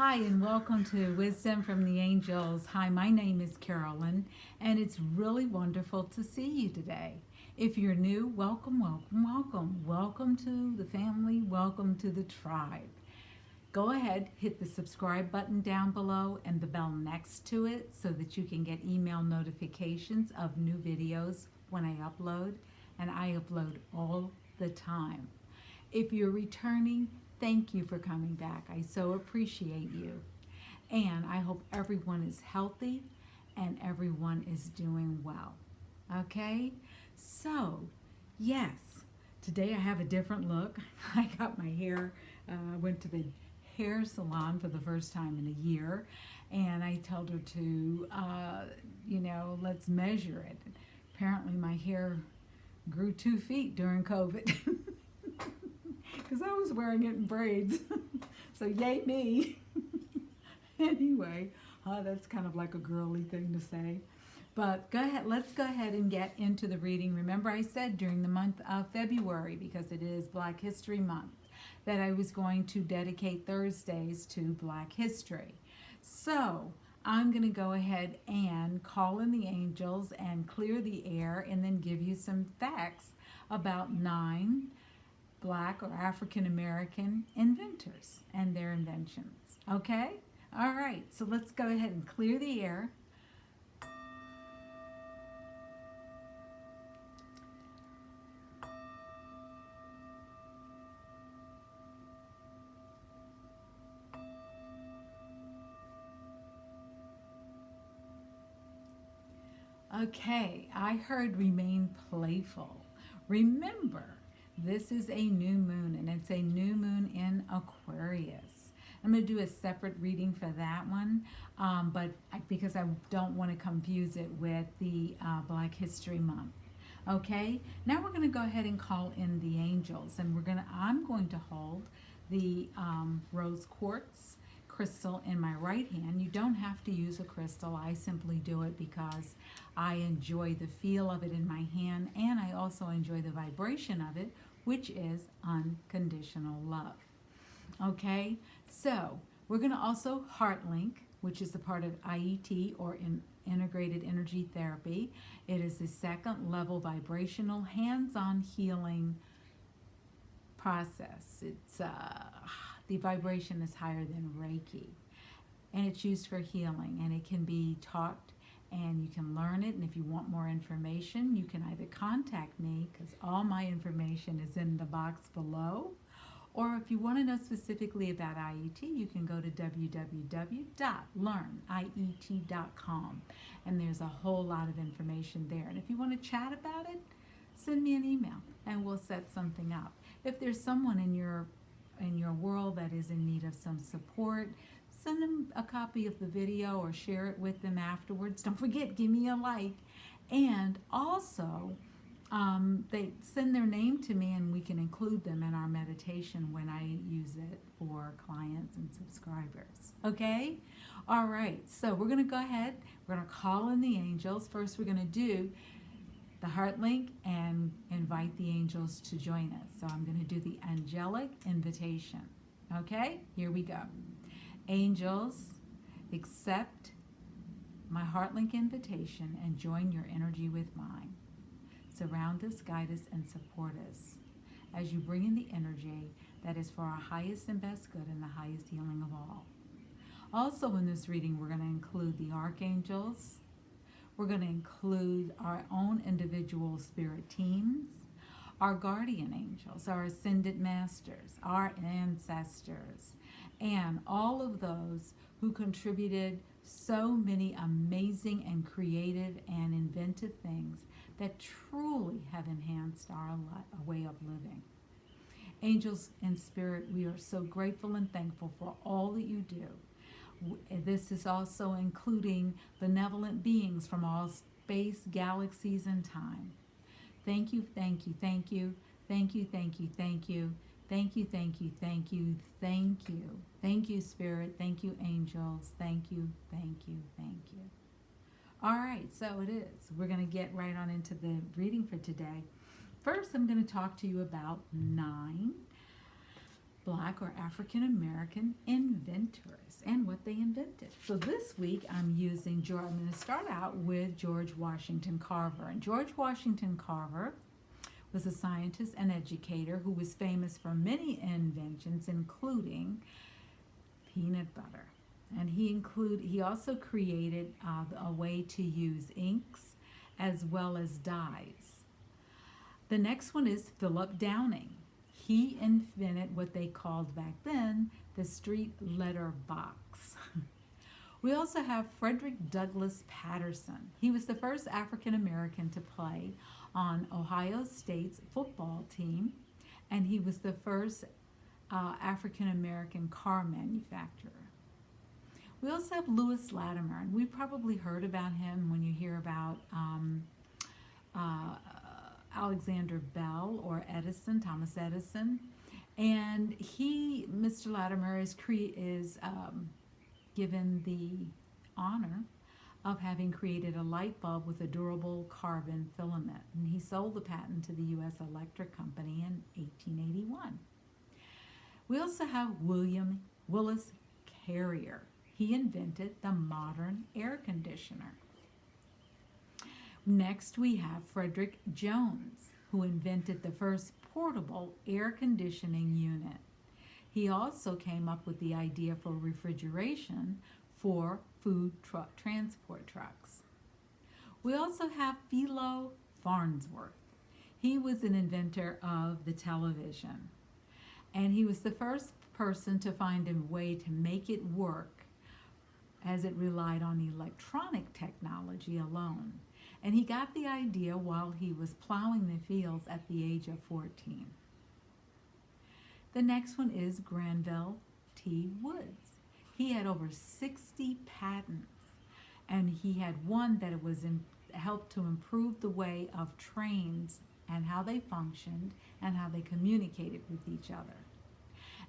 Hi, and welcome to Wisdom from the Angels. Hi, my name is Carolyn, and it's really wonderful to see you today. If you're new, welcome, welcome, welcome. Welcome to the family, welcome to the tribe. Go ahead, hit the subscribe button down below and the bell next to it so that you can get email notifications of new videos when I upload, and I upload all the time. If you're returning, thank you for coming back. I so appreciate you. And I hope everyone is healthy and everyone is doing well. Okay? So, yes, today I have a different look. I got my hair, went to the hair salon for the first time in a year, and I told her to, let's measure it. Apparently, my hair grew 2 feet during COVID. Because I was wearing it in braids. So yay me. Anyway, that's kind of like a girly thing to say. But let's go ahead and get into the reading. Remember I said during the month of February, because it is Black History Month, that I was going to dedicate Thursdays to Black history. So I'm going to go ahead and call in the angels and clear the air and then give you some facts about 9 Black or African American inventors and their inventions. Okay? All right, so let's go ahead and clear the air. Okay, I heard remain playful. Remember, this is a new moon, and it's a new moon in Aquarius. I'm going to do a separate reading for that one, because I don't want to confuse it with the Black History Month. Okay, now we're going to go ahead and call in the angels, and I'm going to hold the rose quartz crystal in my right hand. You don't have to use a crystal. I simply do it because I enjoy the feel of it in my hand, and I also enjoy the vibration of it, which is unconditional love. Okay, so we're going to also heart link, which is a part of IET, or integrated energy therapy. It is the second level vibrational hands-on healing process. It's the vibration is higher than Reiki, and it's used for healing, and it can be taught and you can learn it. And if you want more information, you can either contact me, because all my information is in the box below, or if you want to know specifically about IET, you can go to www.learniet.com, and there's a whole lot of information there. And if you want to chat about it, send me an email and we'll set something up. If there's someone in your world that is in need of some support, send them a copy of the video or share it with them afterwards. Don't forget, give me a like. And also, they send their name to me and we can include them in our meditation when I use it for clients and subscribers. Okay? All right, so we're going to go ahead. We're going to call in the angels. First, we're going to do the heart link and invite the angels to join us. So I'm going to do the Angelic Invitation. Okay? Here we go. Angels, accept my heart link invitation and join your energy with mine. Surround us, guide us, and support us as you bring in the energy that is for our highest and best good and the highest healing of all. Also in this reading, we're going to include the archangels. We're going to include our own individual spirit teams, our guardian angels, our ascended masters, our ancestors, and all of those who contributed so many amazing and creative and inventive things that truly have enhanced our way of living. Angels and spirit, we are so grateful and thankful for all that you do. This is also including benevolent beings from all space, galaxies, and time. Thank you, thank you, thank you, thank you, thank you, thank you, thank you, thank you, thank you, thank you. Thank you, spirit. Thank you, angels. Thank you, thank you, thank you. All right, so it is. We're going to get right on into the reading for today. First, I'm going to talk to you about 9 Black or African American inventors and what they invented. So this week I'm going to start out with George Washington Carver. And George Washington Carver was a scientist and educator who was famous for many inventions, including peanut butter. And he also created a way to use inks as well as dyes. The next one is Philip Downing. He invented what they called back then the street letter box. We also have Frederick Douglass Patterson. He was the first African American to play on Ohio State's football team, and he was the first African American car manufacturer. We also have Lewis Latimer, and we probably heard about him when you hear about Alexander Bell or Edison, Thomas Edison. And Mr. Latimer is given the honor of having created a light bulb with a durable carbon filament. And he sold the patent to the U.S. Electric Company in 1881. We also have Willis Carrier. He invented the modern air conditioner. Next, we have Frederick Jones, who invented the first portable air conditioning unit. He also came up with the idea for refrigeration for food transport trucks. We also have PHILO Farnsworth. He was an inventor of the television, and he was the first person to find a way to make it work as it relied on electronic technology alone. And he got the idea while he was plowing the fields at the age of 14. The next one is Granville T Woods. He had over 60 patents, and he had one that helped to improve the way of trains and how they functioned and how they communicated with each other.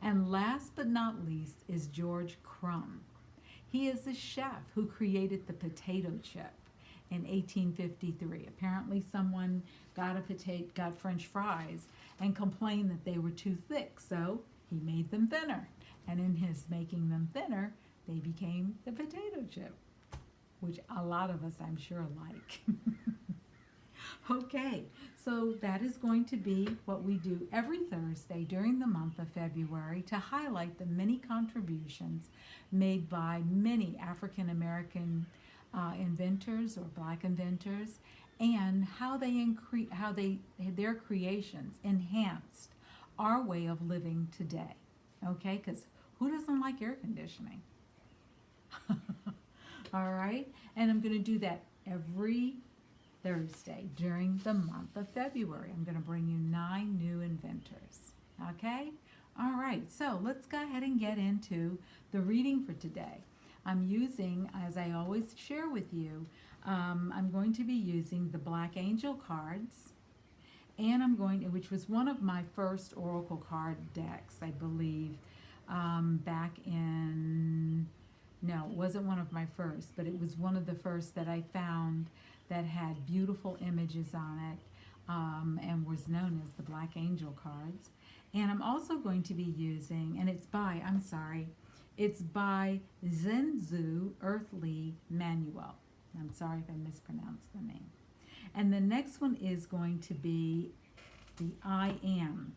And last but not least is George Crum. He is the chef who created the potato chip in 1853. Apparently someone got French fries and complained that they were too thick, so he made them thinner. And in his making them thinner, they became the potato chip, which a lot of us, I'm sure, like. Okay, so that is going to be what we do every Thursday during the month of February to highlight the many contributions made by many African American inventors or Black inventors, and how their creations enhanced our way of living today. Okay, because who doesn't like air conditioning? All right, and I'm going to do that every Thursday during the month of February. I'm going to bring you 9 new inventors. Okay? All right, so let's go ahead and get into the reading for today. I'm using, as I always share with you, I'm going to be using the Black Angel cards, and which was one of my first Oracle card decks, I believe, back in, no, it wasn't one of my first, but it was one of the first that I found that had beautiful images on it, and was known as the Black Angel cards. And I'm also going to be using, and it's by Zenzu Earthly Manuel. I'm sorry if I mispronounced the name. And the next one is going to be the I Am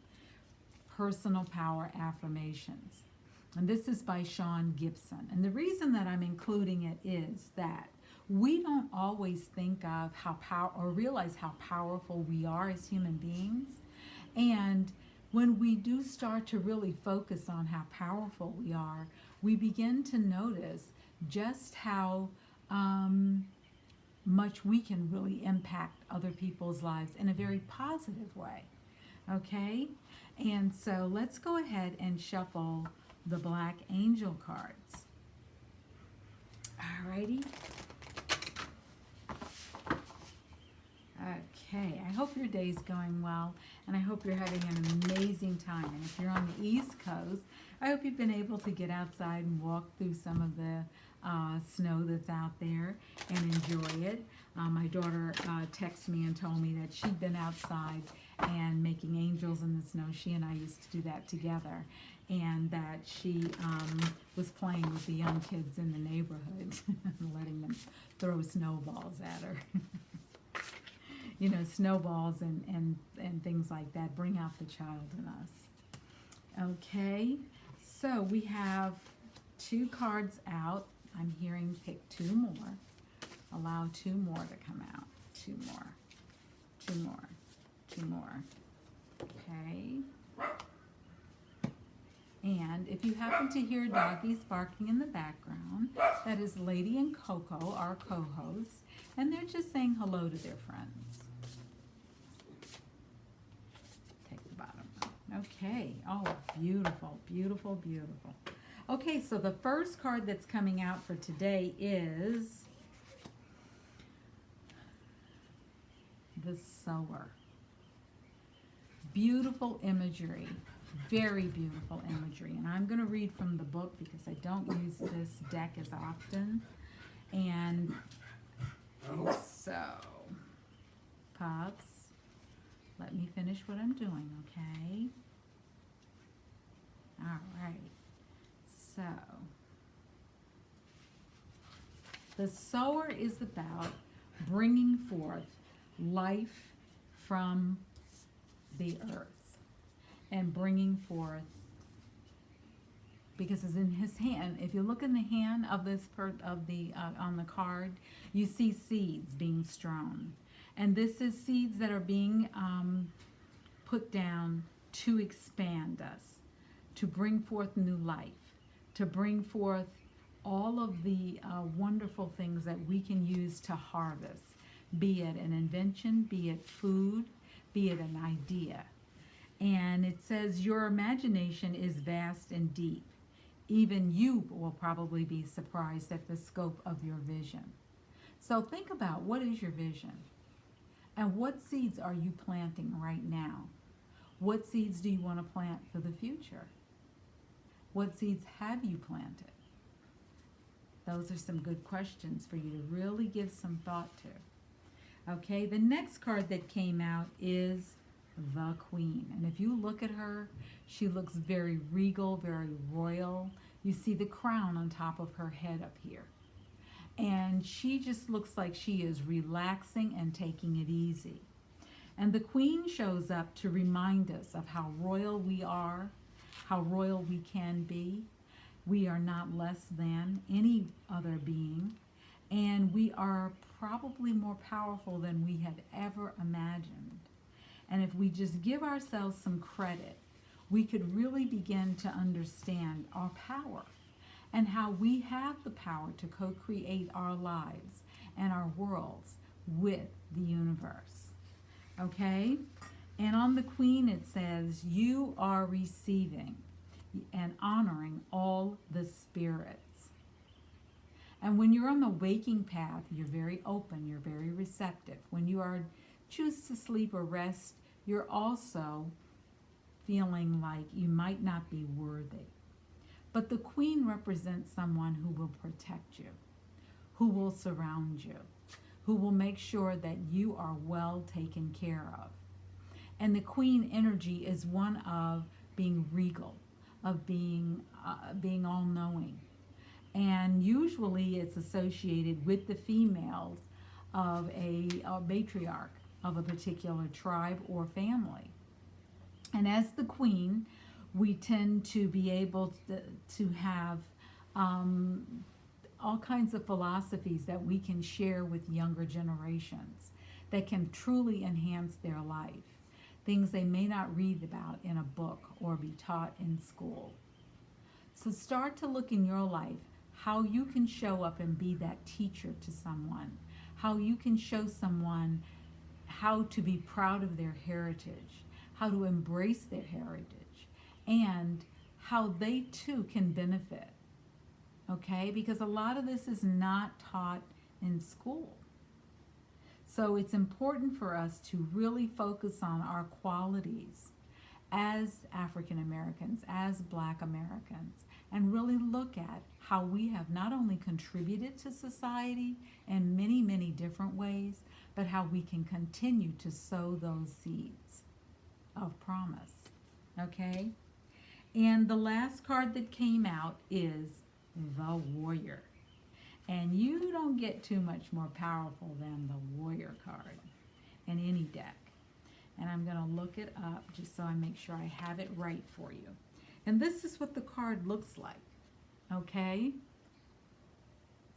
Personal Power Affirmations. And this is by Sean Gibson. And the reason that I'm including it is that we don't always think of or realize how powerful we are as human beings. And when we do start to really focus on how powerful we are, we begin to notice just how much we can really impact other people's lives in a very positive way. Okay? And so let's go ahead and shuffle the Black Angel cards. Alrighty. Okay, I hope your day's going well, and I hope you're having an amazing time. And if you're on the East Coast, I hope you've been able to get outside and walk through some of the snow that's out there and enjoy it. My daughter texted me and told me that she'd been outside and making angels in the snow. She and I used to do that together. and that she was playing with the young kids in the neighborhood and letting them throw snowballs at her. You know, snowballs and things like that bring out the child in us. Okay, so we have 2 cards out. I'm hearing pick 2 more. Allow 2 more to come out. 2 more. 2 more. 2 more. Okay. And if you happen to hear doggies barking in the background, that is Lady and Coco, our co-hosts, and they're just saying hello to their friends. Take the bottom out. Okay. Oh, beautiful, beautiful, beautiful. Okay, so the first card that's coming out for today is the Sower. Beautiful imagery. Very beautiful imagery. And I'm going to read from the book because I don't use this deck as often. And so, pups, let me finish what I'm doing, okay? All right. So, the Sower is about bringing forth life from the earth. And bringing forth, because it's in his hand. If you look in the hand of this on the card, you see seeds being strewn, and this is seeds that are being put down to expand us, to bring forth new life, to bring forth all of the wonderful things that we can use to harvest, be it an invention, be it food, be it an idea. And it says, your imagination is vast and deep. Even you will probably be surprised at the scope of your vision. So think about, what is your vision? And what seeds are you planting right now? What seeds do you want to plant for the future? What seeds have you planted? Those are some good questions for you to really give some thought to. Okay, the next card that came out is the Queen. And if you look at her, she looks very regal, very royal. You see the crown on top of her head up here. And she just looks like she is relaxing and taking it easy. And the Queen shows up to remind us of how royal we are, how royal we can be. We are not less than any other being, and we are probably more powerful than we had ever imagined. And if we just give ourselves some credit, we could really begin to understand our power and how we have the power to co-create our lives and our worlds with the universe. Okay? And on the Queen it says, you are receiving and honoring all the spirits. And when you're on the waking path, you're very open, you're very receptive. When you are choose to sleep or rest, you're also feeling like you might not be worthy. But the Queen represents someone who will protect you, who will surround you, who will make sure that you are well taken care of. And the Queen energy is one of being regal, of being all-knowing. And usually it's associated with the females of a matriarch of a particular tribe or family. And as the Queen, we tend to be able to have all kinds of philosophies that we can share with younger generations that can truly enhance their life. Things they may not read about in a book or be taught in school. So start to look in your life how you can show up and be that teacher to someone, how you can show someone how to be proud of their heritage, how to embrace their heritage, and how they too can benefit. Okay? Because a lot of this is not taught in school. So it's important for us to really focus on our qualities as African Americans, as Black Americans, and really look at how we have not only contributed to society in many, many different ways, but how we can continue to sow those seeds of promise. Okay? And the last card that came out is the Warrior. And you don't get too much more powerful than the Warrior card in any deck. And I'm going to look it up just so I make sure I have it right for you. And this is what the card looks like, okay?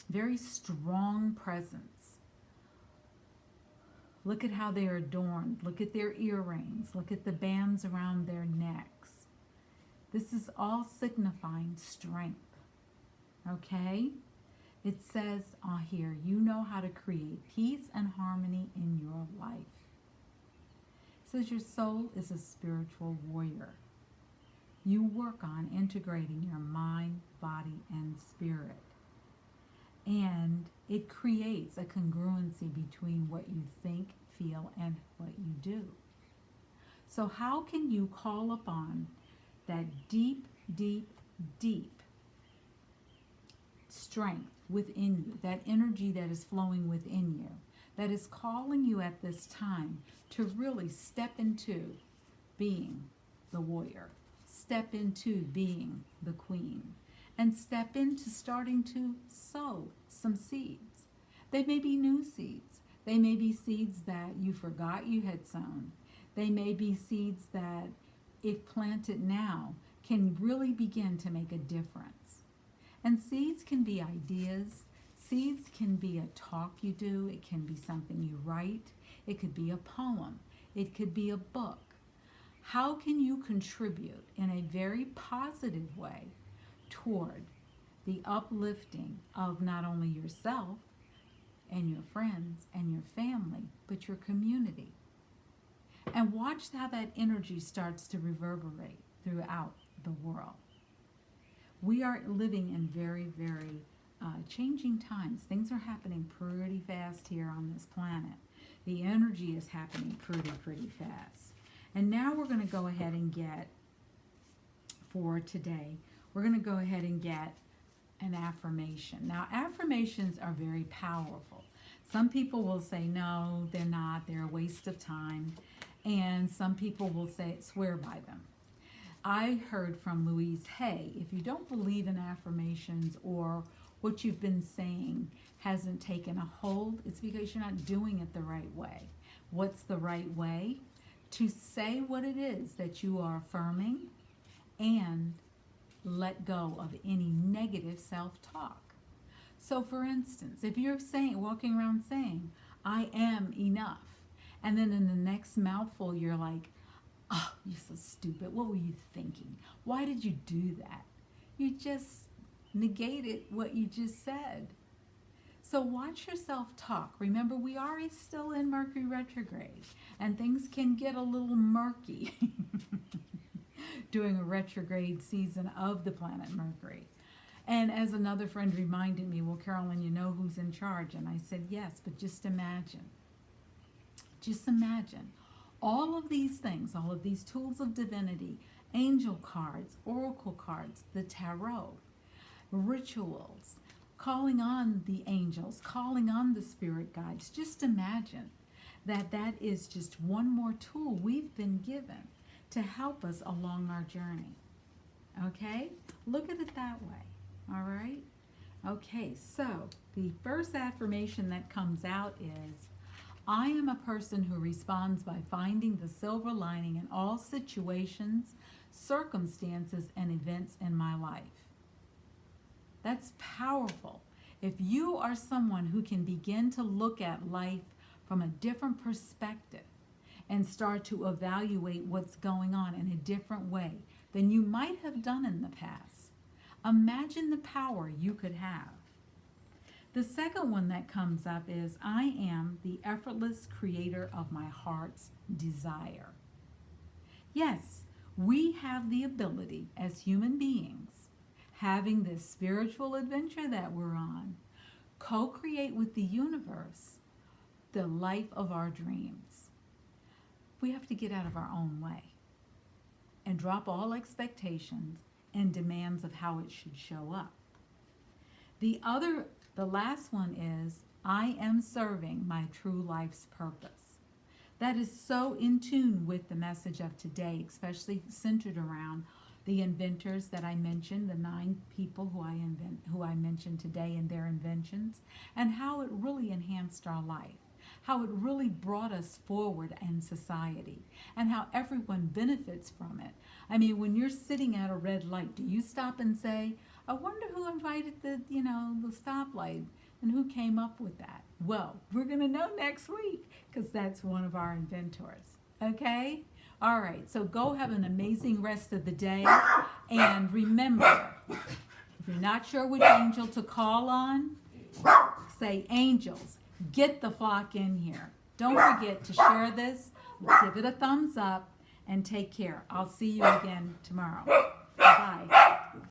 Very strong presence. Look at how they are adorned. Look at their earrings. Look at the bands around their necks. This is all signifying strength, okay? It says here, you know how to create peace and harmony in your life. It says your soul is a spiritual warrior. You work on integrating your mind, body, and spirit. And it creates a congruency between what you think, feel, and what you do. So how can you call upon that deep, deep, deep strength within you, that energy that is flowing within you, that is calling you at this time to really step into being the warrior, step into being the queen, and step into starting to sow some seeds. They may be new seeds. They may be seeds that you forgot you had sown. They may be seeds that, if planted now, can really begin to make a difference. And seeds can be ideas. Seeds can be a talk you do. It can be something you write. It could be a poem. It could be a book. How can you contribute in a very positive way toward the uplifting of not only yourself and your friends and your family, but your community? And watch how that energy starts to reverberate throughout the world. We are living in very, very changing times. Things are happening pretty fast here on this planet. The energy is happening pretty fast. And now we're going to go ahead and get, for today, we're going to go ahead and get an affirmation. Now, affirmations are very powerful. Some people will say, no, they're not. They're a waste of time. And some people will say, swear by them. I heard from Louise, hey, if you don't believe in affirmations or what you've been saying hasn't taken a hold, it's because you're not doing it the right way. What's the right way? To say what it is that you are affirming and let go of any negative self-talk. So for instance, if you're walking around saying, I am enough, and then in the next mouthful you're like, oh, you're so stupid. What were you thinking? Why did you do that? You just negated what you just said. So watch yourself talk. Remember, we are still in Mercury retrograde, and things can get a little murky during a retrograde season of the planet Mercury. And as another friend reminded me, well, Carolyn, you know who's in charge? And I said, yes, but just imagine. Just imagine. All of these things, all of these tools of divinity, angel cards, oracle cards, the tarot, rituals, calling on the angels, calling on the spirit guides. Just imagine that that is just one more tool we've been given to help us along our journey. Okay? Look at it that way. All right? Okay, so the first affirmation that comes out is, I am a person who responds by finding the silver lining in all situations, circumstances, and events in my life. That's powerful. If you are someone who can begin to look at life from a different perspective and start to evaluate what's going on in a different way than you might have done in the past, imagine the power you could have. The second one that comes up is, I am the effortless creator of my heart's desire. Yes, we have the ability as human beings, having this spiritual adventure that we're on, co-create with the universe the life of our dreams. We have to get out of our own way and drop all expectations and demands of how it should show up. The last one is, I am serving my true life's purpose. That is so in tune with the message of today, especially centered around the inventors that I mentioned, the 9 people who I mentioned today and their inventions, and how it really enhanced our life, how it really brought us forward in society, and how everyone benefits from it. I mean, when you're sitting at a red light, do you stop and say, I wonder who invited the stoplight and who came up with that? Well, we're going to know next week because that's one of our inventors. Okay? All right, so go have an amazing rest of the day. And remember, if you're not sure which angel to call on, say, angels, get the flock in here. Don't forget to share this, give it a thumbs up, and take care. I'll see you again tomorrow. Bye.